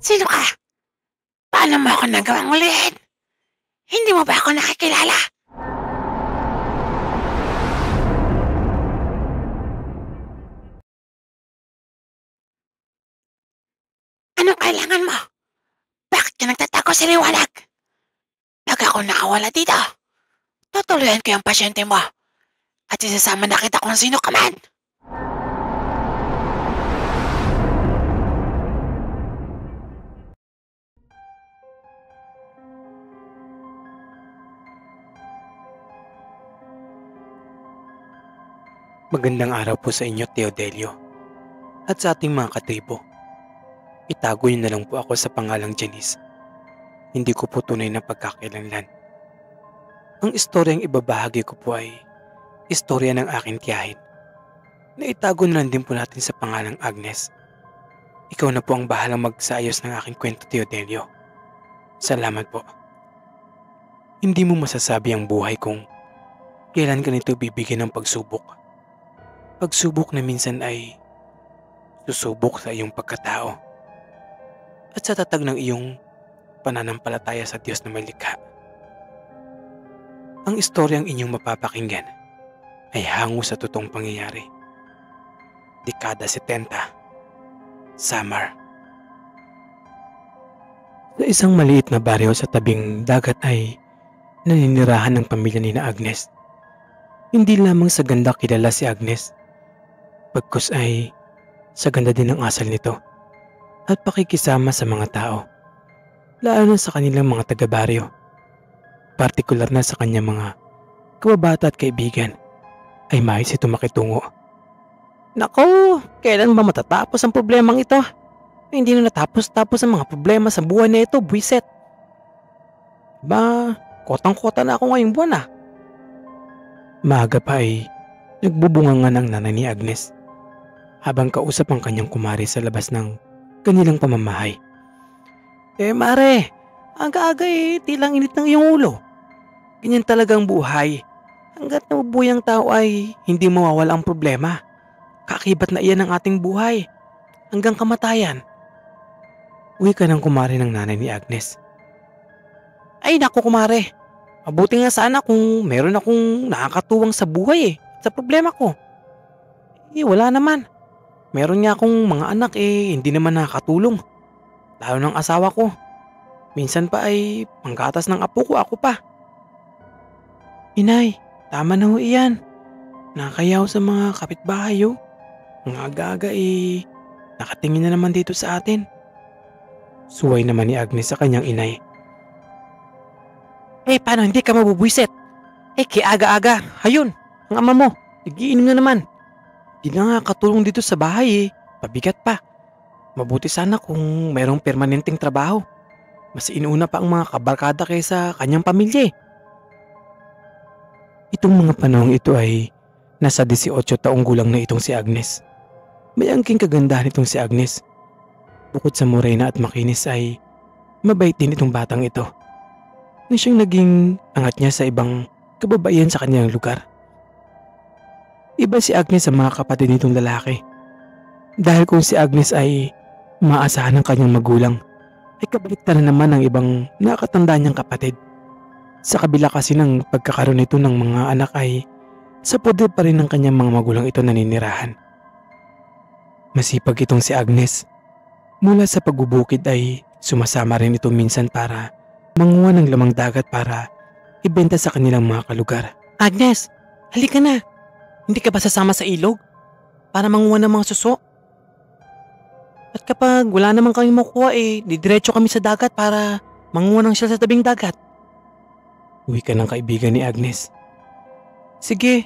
Sino ka? Paano mo ako nagawang ulihin? Hindi mo ba ako nakikilala? Anong kailangan mo? Bakit ka nagtatago sa liwanag? Pag ako nakawala dito, tutuloyan ko yung pasyente mo at isasama na kita kung sino ka man. Magandang araw po sa inyo, Teodelio, at sa ating mga katribo. Itago niyo na lang po ako sa pangalang Janice. Hindi ko po tunay na pagkakailanlan. Ang istoryang ibabahagi ko po ay istorya ng aking tiyahin, na itago na lang din po natin sa pangalang Agnes. Ikaw na po ang bahalang magsaayos ng aking kwento, Teodelio. Salamat po. Hindi mo masasabi ang buhay kung kailan ka nito bibigyan ng pagsubok. Pagsubok na minsan ay susubok sa iyong pagkatao at sa tatag ng iyong pananampalataya sa Diyos na may likha. Ang istoryang inyong mapapakinggan ay hango sa totoong pangyayari. Dekada 70, Samar. Sa isang maliit na baryo sa tabing dagat ay naninirahan ng pamilya ni na Agnes. Hindi lamang sa ganda kilala si Agnes, pagkus ay sa ganda din ang asal nito at pakikisama sa mga tao, lalo na sa kanilang mga taga-baryo, partikular na sa kanyang mga kababata at kaibigan, ay mais ito makitungo. Nako, kailan ba matatapos ang problemang ito? Hindi na natapos-tapos ang mga problema sa buwan na ito, buwiset. Ba, kotang-kota na ako ngayong buwan ah. Maaga pa ay nagbubungangan ang nanay ni Agnes habang kausap ang kanyang kumari sa labas ng kanilang pamamahay. Mare, aga-aga tilang init ng iyong ulo. Ganyan talagang buhay. Hanggat nabubuhay ang tao ay hindi mawawala ang problema. Kakibat na iyan ang ating buhay. Hanggang kamatayan. Uwi ka ng kumari ng nanay ni Agnes. Ay naku kumare, mabuti nga sana kung meron akong nakakatuwang sa buhay sa problema ko. Wala naman. Meron nga akong mga anak hindi naman nakakatulong. Lalo ng asawa ko. Minsan pa ay panggatas ng apo ko ako pa. Inay, tama na ho iyan. Nakayaw sa mga kapitbahay ho. Ang aga-aga nakatingin na naman dito sa atin. Suway naman ni Agnes sa kanyang inay. Paano hindi ka mabubwisit? Aga-aga, hayun, ang ama mo, nagiinom na naman. Di na nga katulong dito sa bahay pabigat pa. Mabuti sana kung mayroong permanenteng trabaho. Mas inuuna pa ang mga kabarkada kaysa kanyang pamilya. Itong mga panahong ito ay nasa 18 taong gulang na itong si Agnes. May angking kagandahan itong si Agnes. Bukod sa morena at makinis ay mabait din itong batang ito. Na siyang naging angat niya sa ibang kababaihan sa kanyang lugar. Iba si Agnes sa mga kapatid nitong lalaki. Dahil kung si Agnes ay maasahan ng kanyang magulang, ay kabaliktaran naman ng ibang nakatanda niyang kapatid. Sa kabila kasi ng pagkakaroon nito ng mga anak ay sa poder pa rin ng kanyang mga magulang ito naninirahan. Masipag itong si Agnes. Mula sa pagbubukid ay sumasama rin ito minsan para manguha ng lamang dagat para ibenta sa kanilang mga kalugar. Agnes, halika na. Hindi ka ba sasama sa ilog? Para manguha ng mga suso? At kapag wala naman kami makuha didiretso kami sa dagat para manguha ng shell sa tabing dagat. Uwi ka ng kaibigan ni Agnes. Sige,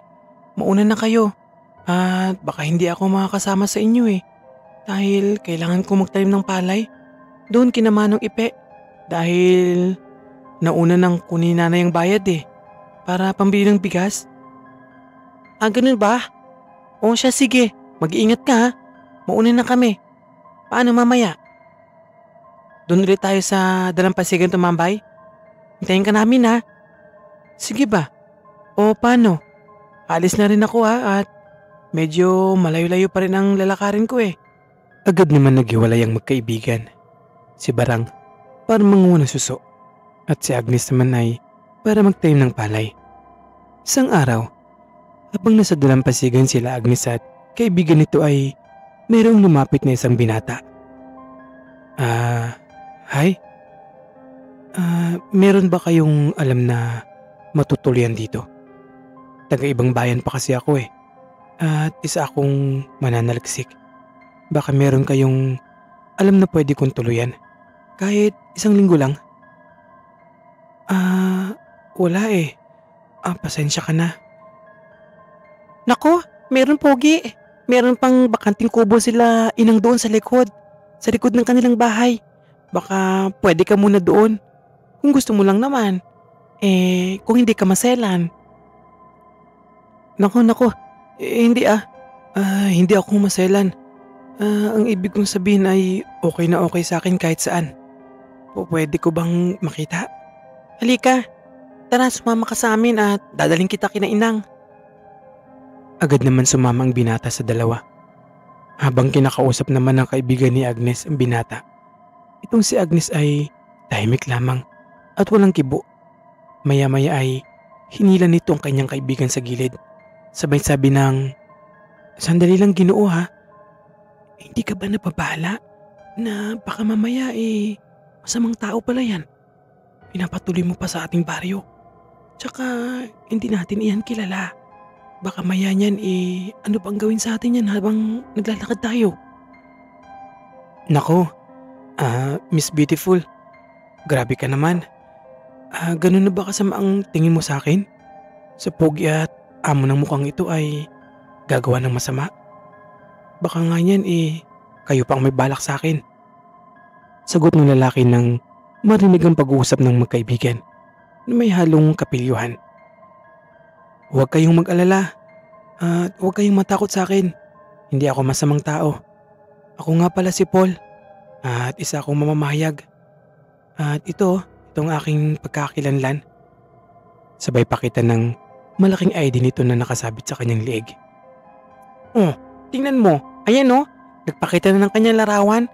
mauna na kayo. At baka hindi ako makakasama sa inyo dahil kailangan ko magtanim ng palay. Doon kina Manong Ipe. Dahil nauna nang kunin nanay ang bayad para pambili ng bigas. Ganun ba? O siya sige, mag-iingat ka ha. Mauna na kami. Paano mamaya? Doon ulit tayo sa Dalampasigan tumambay? Hintayin ka namin ha. Sige ba? O paano? Alis na rin ako at medyo malayo-layo pa rin ang lalakarin ko Agad naman naghiwalay ang magkaibigan. Si Barang para manguha ng suso at si Agnes naman ay para magtanim ng palay. Isang araw, habang nasa dalampasigan sila Agnes at kaibigan nito ay mayroong lumapit na isang binata. Hi? Meron ba kayong alam na matutuluyan dito? Taga-ibang bayan pa kasi ako eh. At isa akong mananaliksik. Baka meron kayong alam na pwede kong tuluyan. Kahit isang linggo lang. Wala eh. Pasensya ka na. Nako, meron pogi. Meron pang bakanting kubo sila inang doon sa likod. Sa likod ng kanilang bahay. Baka pwede ka muna doon. Kung gusto mo lang naman. Kung hindi ka maselan. Nako. Hindi hindi ako maselan. Ang ibig kong sabihin ay okay na okay sa akin kahit saan. Pwede ko bang makita? Halika, tara sumama ka sa amin at dadaling kita kina inang. Agad naman sumama ang binata sa dalawa. Habang kinakausap naman ng kaibigan ni Agnes ang binata. Itong si Agnes ay tahimik lamang at walang kibo. Maya-maya ay hinila nito ang kanyang kaibigan sa gilid. Sabay sabi ng, "Sandali lang Ginoo ha. Hindi ka ba nababahala na baka mamaya masamang tao pala yan? Pinapatuloy mo pa sa ating baryo. Tsaka hindi natin iyan kilala. Baka maya niyan ano bang gawin sa atin yan habang naglalakad tayo?" Nako, Miss Beautiful, grabe ka naman. Ganun na ba kasama ang tingin mo sa akin? Sa pogi at amo ng mukhang ito ay gagawa ng masama? Baka nga yan kayo pang may balak sa akin. Sagot ng lalaki nang marinig ang pag-uusap ng magkaibigan na may halong kapilyuhan. Huwag kayong mag-alala at huwag kayong matakot sa akin. Hindi ako masamang tao. Ako nga pala si Paul at isa akong mamamahayag. At itong aking pagkakakilanlan. Sabay pakita ng malaking ID nito na nakasabit sa kanyang leeg. Oh, tingnan mo. Ayan oh, nagpakita na ng kanyang larawan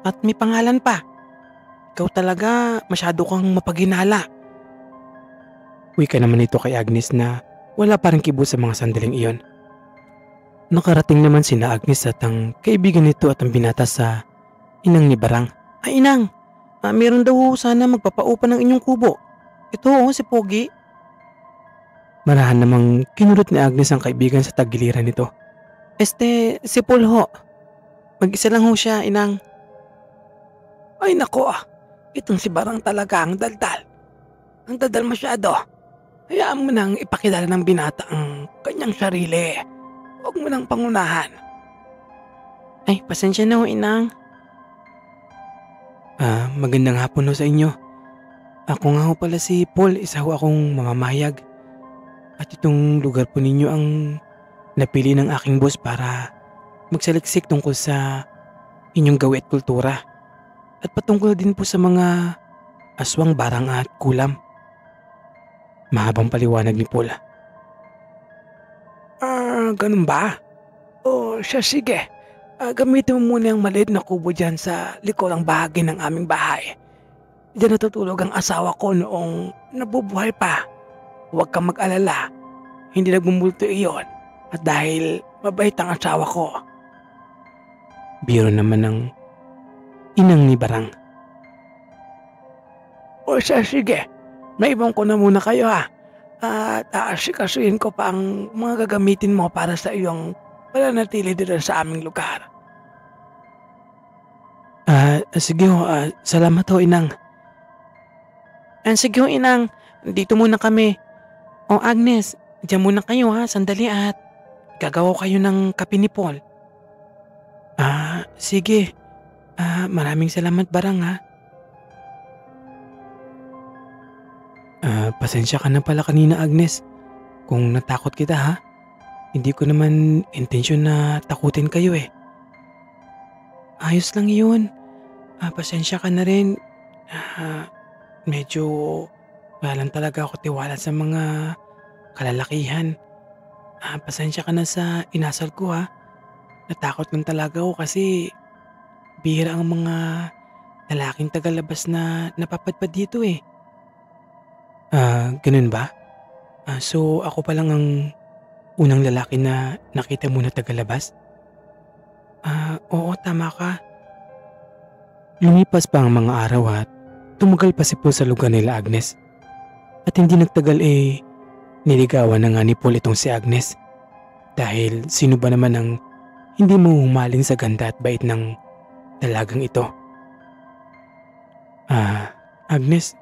at may pangalan pa. Ikaw talaga masyado kang mapaghinala. Uwi ka naman ito kay Agnes na wala pa rin kibo sa mga sandaling iyon. Nakarating naman sina Agnes at ang kaibigan nito at ang binata sa inang ni Barang. Ay inang, meron daw sana magpapaupa ng inyong kubo. Ito si Pogi. Marahan namang kinurot ni Agnes ang kaibigan sa tagiliran nito. Si Paul ho. Mag-isa lang ho siya, inang. Ay nako, itong si Barang talaga ang daldal. Ang daldal masyado. Hayaan mo nang ipakilala ng binata ang kanyang sarili. Huwag mo nang pangunahan. Ay, pasensya na ho, inang. Magandang hapon ho sa inyo. Ako nga ho pala si Paul, isa ho akong mamamahayag. At itong lugar po ninyo ang napili ng aking boss para magsaliksik tungkol sa inyong gawi at kultura. At patungkol din po sa mga aswang, barang at kulam. Mahabang paliwanag ni Paul. Ganun ba? Siya sige. Gamitin mo muna ang maliit na kubo dyan sa likurang bahagi ng aming bahay. Diyan natutulog ang asawa ko noong nabubuhay pa. Huwag kang mag-alala. Hindi nagbumulto iyon. At dahil mabait ang asawa ko. Biro naman ng inang ni Barang. Siya sige. Naibang ko na muna kayo ha. At aasikasuhin ko pa ang mga gagamitin mo para sa iyong pananatili dito sa aming lugar. Sige ho. Salamat ho, inang. Sige ho, inang. Dito muna kami. Agnes, diyan muna kayo ha. Sandali at gagawa kayo ng kape ni Paul. Sige. Maraming salamat, Barang ha. Pasensya ka na pala kanina, Agnes. Kung natakot kita ha. Hindi ko naman intensyon na takutin kayo eh. Ayos lang yun. Pasensya ka na rin. Medyo wala lang talaga ako tiwala sa mga kalalakihan. Pasensya ka na sa inasal ko ha. Natakot lang talaga ako kasi bihira ang mga lalaking tagalabas na napapadpad dito eh. Ganun ba? So ako pa lang ang unang lalaki na nakita mo na tagalabas? Oo, tama ka. Lumipas pa ang mga araw at tumagal pa si Paul sa lugar nila Agnes. At hindi nagtagal niligawan na nga ni Paul itong si Agnes. Dahil sino ba naman ang hindi mo humalin sa ganda at bait ng dalagang ito? Agnes,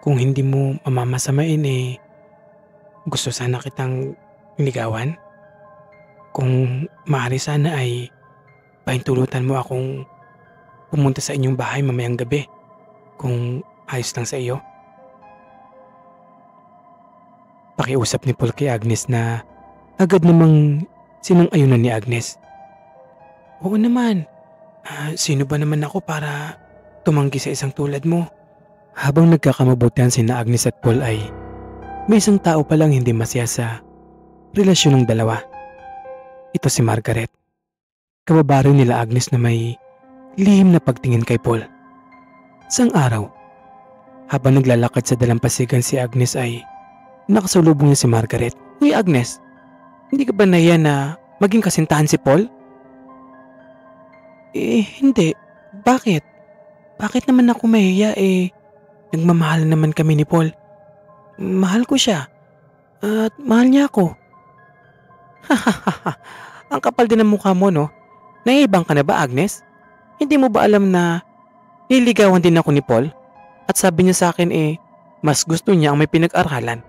kung hindi mo mamamasamain gusto sana kitang ligawan. Kung maaari sana ay pahintulutan mo akong pumunta sa inyong bahay mamayang gabi. Kung ayos lang sa iyo. Pakiusap ni Paul kay Agnes na agad namang sinang-ayunan ni Agnes. Oo naman. Sino ba naman ako para tumanggi sa isang tulad mo? Habang nagkakamabutihan sina Agnes at Paul ay may isang tao palang hindi masaya sa relasyon ng dalawa. Ito si Margaret. Kababaryo nila Agnes na may lihim na pagtingin kay Paul. Isang araw, habang naglalakad sa dalampasigan si Agnes ay nakasalubong niya si Margaret. Uy Agnes, hindi ka ba nahiya na maging kasintahan si Paul? Hindi. Bakit? Bakit naman ako mahiya nagmamahal naman kami ni Paul. Mahal ko siya. At mahal niya ako. Ang kapal din ng mukha mo no? Naiibang ka na ba Agnes? Hindi mo ba alam na niligawan din ako ni Paul? At sabi niya sa akin mas gusto niya ang may pinag-aralan.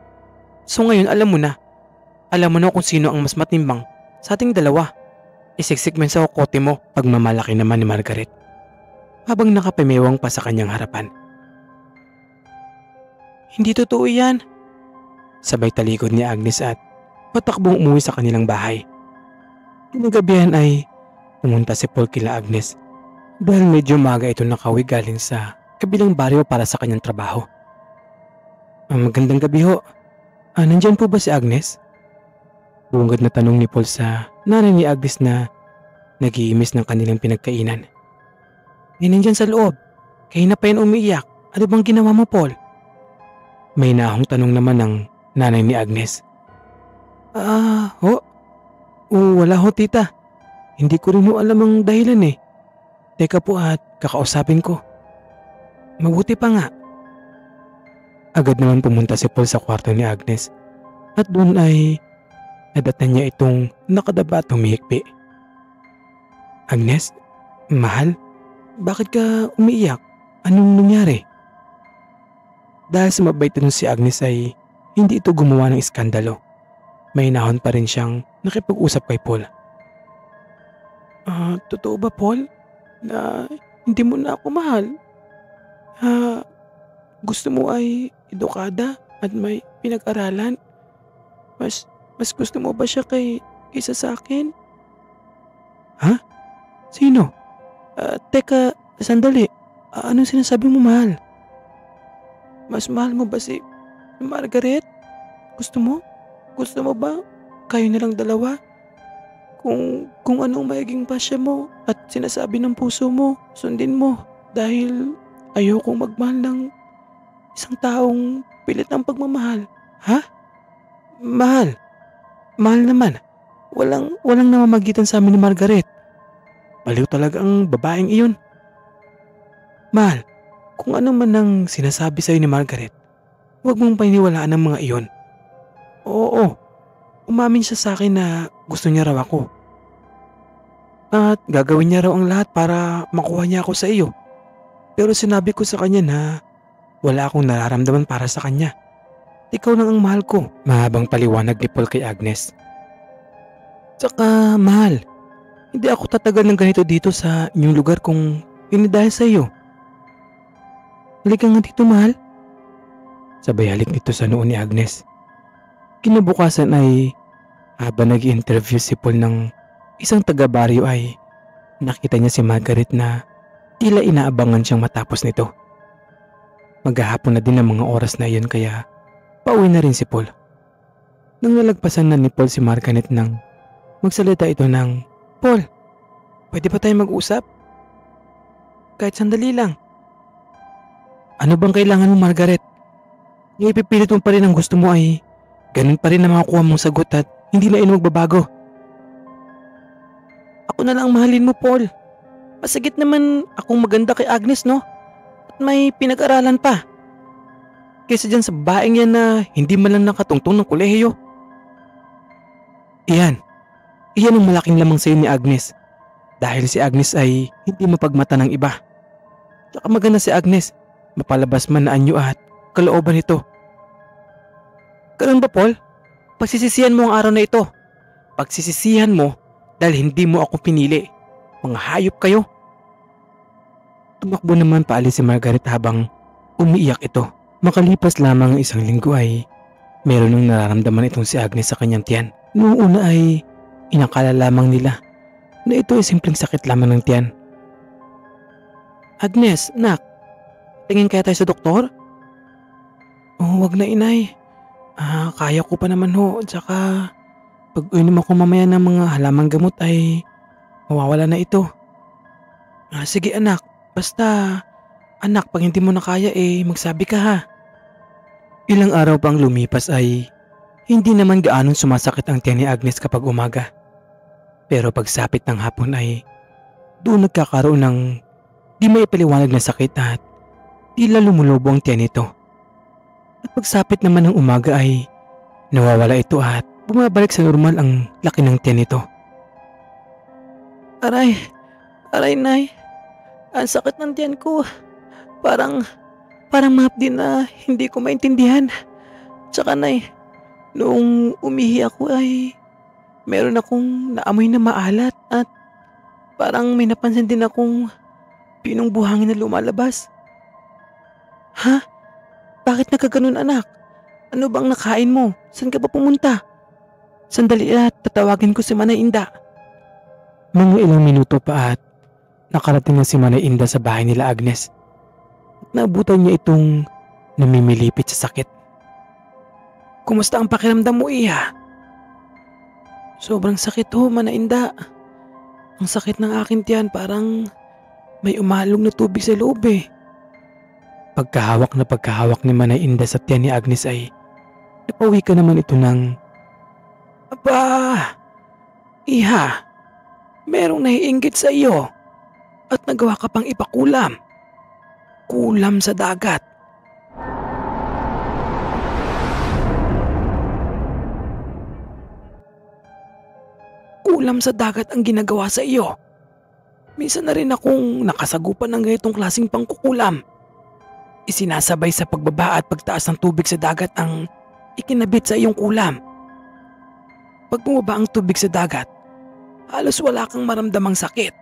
So ngayon alam mo na. Alam mo na kung sino ang mas matimbang sa ating dalawa. Isiksik mo sa kokote mo. Pagmamalaki naman ni Margaret. Habang nakapimewang pa sa kanyang harapan. Hindi totoo yan. Sabay talikod ni Agnes at patakbong umuwi sa kanilang bahay. Kinagabihan ay pumunta si Paul kila Agnes dahil medyo maga ito nakauwi galing sa kabilang baryo para sa kanyang trabaho. Magandang gabi ho. Nandyan po ba si Agnes? Bungad na tanong ni Paul sa nanay ni Agnes na nag-iimis ng kanilang pinagkainan. Nandyan sa loob. Kaya na pa yan umiiyak. Ano bang ginawa mo Paul? May nahong tanong naman ng nanay ni Agnes. Wala ho tita. Hindi ko rin ho alam ang dahilan eh. Teka po at kakausapin ko. Mabuti pa nga. Agad naman pumunta si Paul sa kwarto ni Agnes at doon ay nadatan niya itong nakadaba at humihikbi. Agnes, mahal, bakit ka umiiyak? Anong nangyari? Dahil sa mabait nun si Agnes ay hindi ito gumawa ng iskandalo. May nahon pa rin siyang nakipag-usap kay Paul. Totoo ba Paul? Na hindi mo na ako mahal? Gusto mo ay edukada at may pinag-aralan? Mas gusto mo ba siya kaysa sa akin? Ha? Sino? Teka, sandali. Anong sinasabi mo mahal? Mas mahal mo ba si Margaret? Gusto mo? Gusto mo ba? Kayo na lang dalawa? Kung anong magiging pasya mo at sinasabi ng puso mo, sundin mo. Dahil ayokong magmahal ng isang taong pilit ng pagmamahal. Ha? Mahal? Mahal naman. Walang namamagitan sa amin ni Margaret. Baliw talaga ang babaeng iyon. Mahal, kung ano man ang sinasabi sa'yo ni Margaret, huwag mong paniniwalaan ang mga iyon. Oo, umamin siya sa akin na gusto niya raw ako. At gagawin niya raw ang lahat para makuha niya ako sa iyo. Pero sinabi ko sa kanya na wala akong nararamdaman para sa kanya. Ikaw lang ang mahal ko. Mahabang paliwanag ni Paul kay Agnes. Tsaka mahal, hindi ako tatagal ng ganito dito sa inyong lugar kung hindi dahil sa iyo. Halika nga dito mahal. Sabay halik nito sa noo ni Agnes. Kinabukasan ay habang nag-i-interview si Paul ng isang taga-baryo ay nakita niya si Margaret na tila inaabangan siyang matapos nito. Maghahapon na din ang mga oras na iyon kaya pauwi na rin si Paul. Nang nalagpasan na ni Paul si Margaret nang magsalita ito ng, Paul, pwede ba tayo mag-usap? kahit sandali lang. Ano bang kailangan mo, Margaret? Yung ipipilit mo pa rin ang gusto mo ay ganun pa rin na makukuha mong sagot at hindi na ino magbabago. Ako na lang ang mahalin mo, Paul. Masagit naman akong maganda kay Agnes, no? At may pinag-aralan pa. Kaysa dyan sa babaeng yan na hindi man lang nakatungtong ng kolehiyo. Iyan. Iyan ang malaking lamang sa'yo ni Agnes. Dahil si Agnes ay hindi mapagmata ng iba. Tsaka maganda si Agnes. Mapalabas man na anyo at kalooban nito. Ganun ba, Paul? Pagsisisihan mo ang araw na ito. Pagsisisihan mo dahil hindi mo ako pinili. Mga hayop kayo. Tumakbo naman paalis si Margaret habang umiiyak ito. Makalipas lamang ang isang linggo ay meron ng nararamdaman itong si Agnes sa kanyang tiyan. Noong una ay inakala lamang nila na ito ay simpleng sakit lamang ng tiyan. Agnes, nak, tingin kaya tayo sa doktor? Oh, wag na inay. Kaya ko pa naman ho. Tsaka pag uinom ako mamaya ng mga halamang gamot ay mawawala na ito. Sige anak, basta anak pag hindi mo na kaya magsabi ka ha. Ilang araw pang lumipas ay hindi naman gaanong sumasakit ang tiyan ni Agnes kapag umaga. Pero pagsapit ng hapon ay doon nagkakaroon ng di maipaliwanag na sakit at tila lumulobo ang tiyan nito. At pagsapit naman ng umaga ay nawawala ito at bumabalik sa normal ang laki ng tiyan nito. Aray, nay, ang sakit ng tiyan ko. Parang mahapdi na hindi ko maintindihan. Tsaka nay, noong umihi ako ay meron akong naamoy na maalat at parang may napansin din akong pinong buhangin na lumalabas. Ha? Bakit nagkaganon anak? Ano bang nakain mo? Saan ka ba pumunta? Sandali at tatawagin ko si Manay Inda. Mga ilang minuto pa at nakarating na si Manay Inda sa bahay nila Agnes. Naabutan niya itong namimilipit sa sakit. Kumusta ang pakiramdam mo, Iha? Sobrang sakit ho, Manay Inda. Ang sakit ng akin tiyan, parang may umalog na tubig sa loob Pagkahawak ni Manay Inda sa tiyan ni Agnes ay napawi ka naman ito ng, Aba, Iha, merong naiinggit sa iyo at nagawa ka pang ipakulam. Kulam sa dagat. Kulam sa dagat ang ginagawa sa iyo. Minsan na rin akong nakasagupan ng ganitong klaseng pangkukulam. Isinasabay sa pagbaba at pagtaas ng tubig sa dagat ang ikinabit sa iyong kulam. Pag bumaba ang tubig sa dagat, halos wala kang maramdamang sakit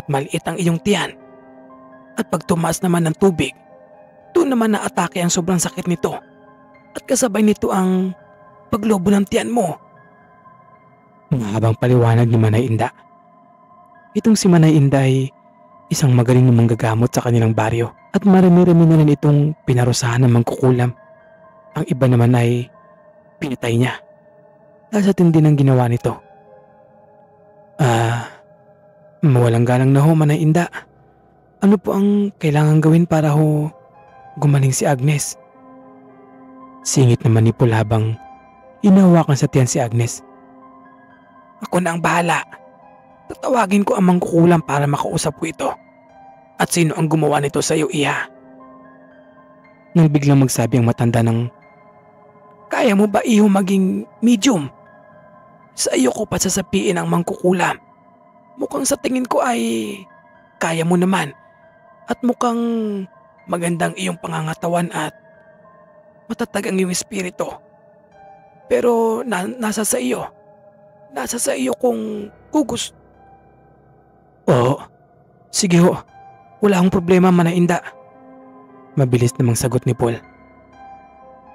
at maliit ang iyong tiyan. At pag tumaas naman ng tubig, doon naman naatake ang sobrang sakit nito at kasabay nito ang paglobo ng tiyan mo. Mahabang paliwanag ni Manay Inda. Itong si Manay Inda ay isang magaling na manggagamot sa kanilang baryo at marami-rami na rin itong pinarusahan ng mangkukulam. Ang iba naman ay pinatay niya dahil sa tindi ng ginawa nito. Mawalang galang na ho, Manay Inda. Ano po ang kailangan gawin para ho gumaling si Agnes? Singit naman ni Paul habang hinahawakan sa tiyan si Agnes. Ako na ang bahala. Tatawagin ko ang mangkukulam para makausap ko ito. At sino ang gumawa nito sa iyo, Iha? Nang biglang magsabi ang matanda ng, Kaya mo ba iho maging medium? Sa iyo ko pa sasapiin ang mangkukulam. Mukhang sa tingin ko ay kaya mo naman. At mukhang magandang iyong pangangatawan at matatag ang iyong espiritu. Pero nasa sa iyo. Nasa sa iyo kung gugus. Oo, sige ho. Wala akong problema, Manay Inda. Mabilis namang sagot ni Paul.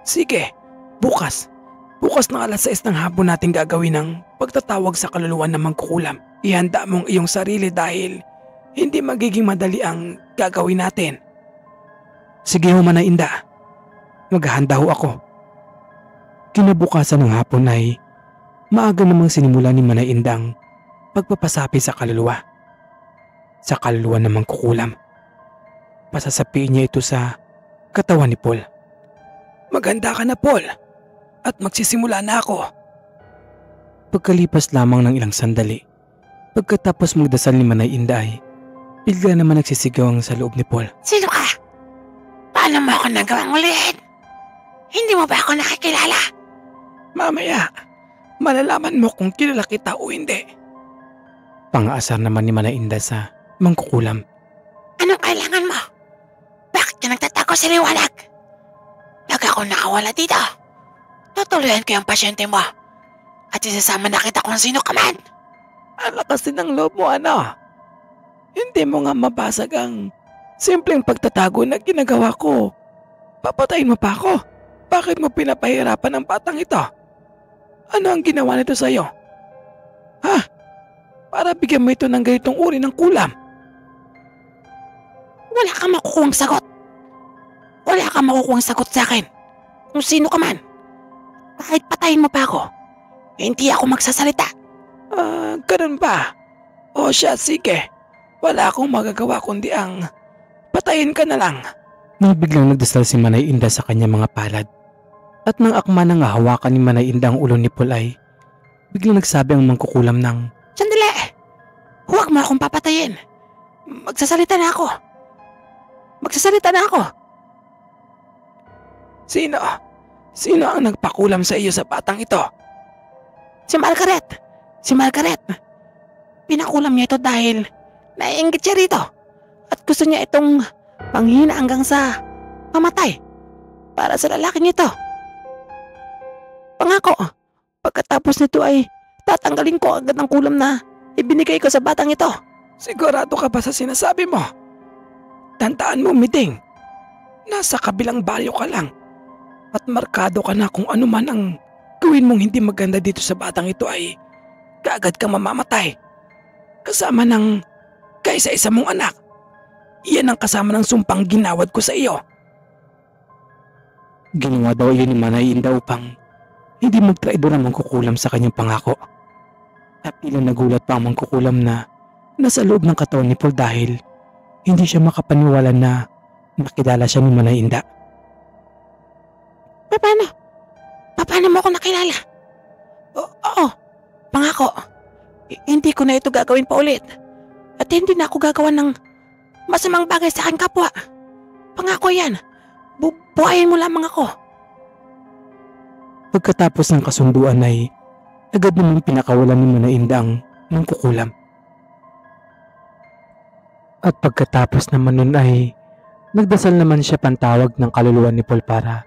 Sige, bukas. Bukas ng 6:00 ng hapon natin gagawin ang pagtatawag sa kaluluwa ng mangkukulam. Ihanda mong iyong sarili dahil hindi magiging madali ang gagawin natin. Sige ho, Manay Inda. Maghahanda ho ako. Kinabukasan ng hapon ay maaga namang sinimula ni Manay Inda ang pagpapasapi sa kaluluwa. sa kaluluwa ng mangkukulam. Pasasapiin niya ito sa katawan ni Paul. Maganda ka na, Paul, at magsisimula na ako. Pagkalipas lamang ng ilang sandali, pagkatapos magdasal ni Manay Inda ay bigla naman nagsisigaw ang sa loob ni Paul. Sino ka? Paano mo ako nagawang ulihin? Hindi mo ba ako nakikilala? Mamaya, malalaman mo kung kilala kita o hindi. Pang-aasar naman ni Manay Inda sa mangkukulam. Anong kailangan mo? Bakit ka nagtatago sa liwanag? Pag ako nakawala dito, tutuluyan ko yung pasyente mo at isasama na kita kung sino ka man. Ang lakas din ng loob mo, ano? Hindi mo nga mabasag ang simpleng pagtatago na ginagawa ko. Papatayin mo pa ako? Bakit mo pinapahirapan ang batang ito? Ano ang ginawa nito sa'yo? Ha? Para bigyan mo ito ng ganitong uri ng kulam? Wala kang makukuhang sagot. Wala kang makukuhang sagot sa akin. Kung sino ka man. Kahit patayin mo pa ako, hindi ako magsasalita. Ganun ba? O siya, sige. Wala akong magagawa kundi ang patayin ka na lang. Nang biglang nagdasal si Manay Inda sa kanyang mga palad at nang akma nang hawakan ni Manay Inda ang ulo ni Paul ay biglang nagsabi ang mangkukulam ng, Sandali! Huwag mo akong papatayin. Magsasalita na ako. Sino? Sino ang nagpakulam sa iyo sa batang ito? Si Margaret. Pinakulam niya ito dahil naiinggit siya rito. At gusto niya itong panghina hanggang sa mamatay para sa lalaking ito. Pangako, pagkatapos nito ay tatanggalin ko agad ang kulam na ibinigay ko sa batang ito. Sigurado ka ba sa sinasabi mo? Tandaan mo, Miding. Nasa kabilang baryo ka lang. At markado ka na kung ano man ang gawin mong hindi maganda dito sa batang ito ay kaagad kang mamamatay. Kasama ng kaisa-isa mong anak. Iyan ang kasama ng sumpang ginawad ko sa iyo. Ginawa daw iyon ni Manay Inda upang hindi magtraidor ang mangkukulam sa kanyang pangako. At ilang nagulat pa ang mangkukulam na nasa loob ng katawan ni Paul dahil hindi siya makapaniwala na nakilala siya ni Manay Inda. Paano mo ako nakilala? Oo, pangako. Hindi ko na ito gagawin pa ulit. At hindi na ako gagawa ng masamang bagay sa aking kapwa. Pangako yan. Buhayin mo lamang ako. Pagkatapos ng kasunduan ay agad naman pinakawalan ni Manay Inda ang mangkukulam. At pagkatapos naman nun ay nagdasal naman siya pantawag ng kaluluwa ni Paul para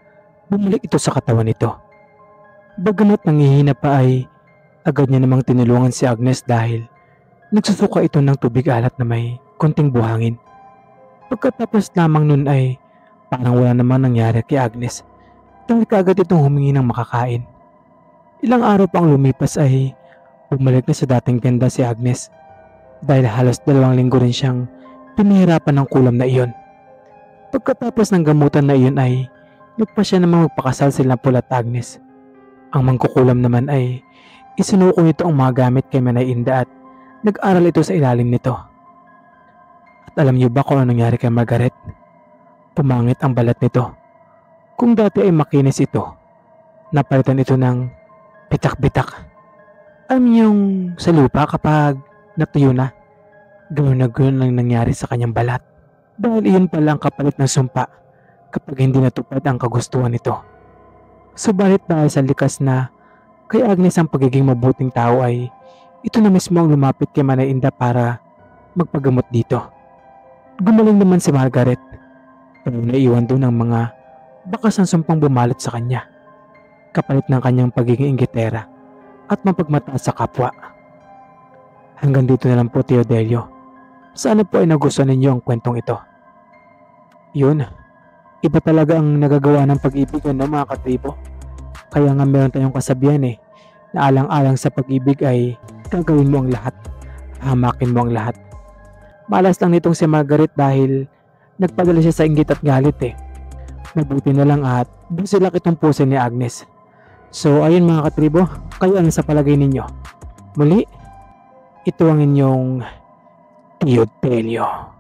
bumalik ito sa katawan nito. Bagamat nangihina pa ay agad niya namang tinulungan si Agnes dahil nagsusuka ito ng tubig alat na may konting buhangin. Pagkatapos lamang nun ay parang wala naman nangyari kay Agnes dahil kaagad itong humingi ng makakain. Ilang araw pang lumipas ay bumalik na sa dating ganda si Agnes dahil halos 2 linggo rin siyang pinahirapan ng kulam na iyon. Pagkatapos ng gamutan na iyon ay nagpasya namang magpakasal sila Paul at Agnes. Ang mangkukulam naman ay isinuko nito ang mga gamit kay Manay Inda at nag-aral ito sa ilalim nito. At alam niyo ba kung ano nangyari kay Margaret? Pumangit ang balat nito. Kung dati ay makinis ito, napalitan ito ng bitak-bitak. Alam niyong sa lupa kapag natuyo na, ganoon na ganoon lang nangyari sa kanyang balat. Dahil iyon pala ang kapalit ng sumpa kapag hindi natupad ang kagustuhan nito. Subalit dahil sa likas na kay Agnes ang pagiging mabuting tao ay ito na mismo ang lumapit kay Manay Inda para magpagamot dito. Gumaling naman si Margaret pero naiwan doon ang mga bakas ng sumpang bumalot sa kanya kapalit ng kanyang pagiging inggitera at mapagmataas sa kapwa. Hanggang dito na lang po, Tio Delio. Sana po ay nagustuhan ninyo ang kwentong ito. Yun, iba talaga ang nagagawa ng pag-ibig ng mga katribo. Kaya nga meron tayong kasabihan na alang-alang sa pag-ibig ay gagawin mo ang lahat, hamakin mo ang lahat. Malas lang nitong si Margaret dahil nagpadala siya sa inggit at galit Mabuti na lang at doon sila kitong puso ni Agnes. So ayun mga katribo, kayo ano sa palagay ninyo? Muli, ito ang inyong Tio Telio.